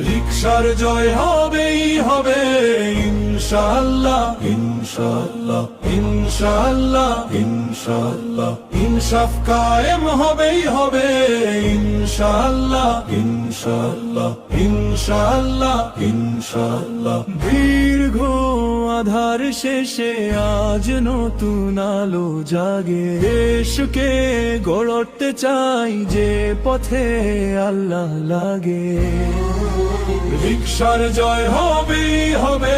রিকশার জয় হবেই হবে ইনশাআল্লাহ ইনশাআল্লাহ ইনশাআল্লাহ ইনশাআল্লাহ ইনসাফ কায়েম হবেই হবে ইনশাআল্লাহ ইনশাআল্লাহ ইনশাআল্লাহ ইনশাআল্লাহ দীর্ঘ আধার শেষে আজ নতুন আলো জাগে দেশকে গড়তে চাই যে পথে আল্লাহ লাগে রিকশার জয় হবেই হবে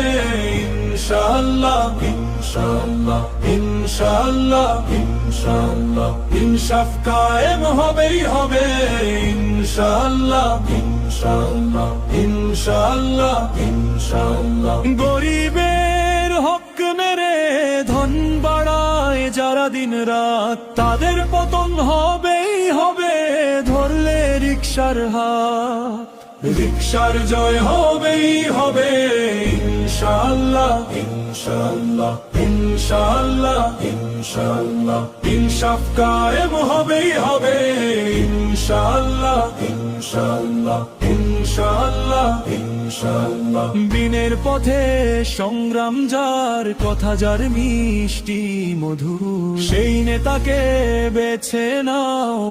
ইনশাআল্লাহ ইনশাআল্লাহ ইনশাআল্লাহ ইনশাআল্লাহ ইনসাফ কায়েম হবেই হবে ইনশাআল্লাহ ইনশাআল্লাহ ইনশাআল্লাহ ইনশাআল্লাহ গরিবের হক মেরে ধন বাড়ায় যারা দিন রাত তাদের পতন হবেই হবে ধরলে রিকশার হাত রিকশার জয় হবেই হবে ইনশাআল্লাহ ইনশাআল্লাহ ইনশাআল্লাহ ইনশাআল্লাহ ইনসাফ কায়েম হবেই হবে ইনশাআল্লাহ ইনশাআল্লাহ ইনশাআল্লাহ ইনশাআল্লাহ দিনের পথে সংগ্রাম যার কথা যার মিষ্টি মধু সেই নেতাকে বেছে নাও।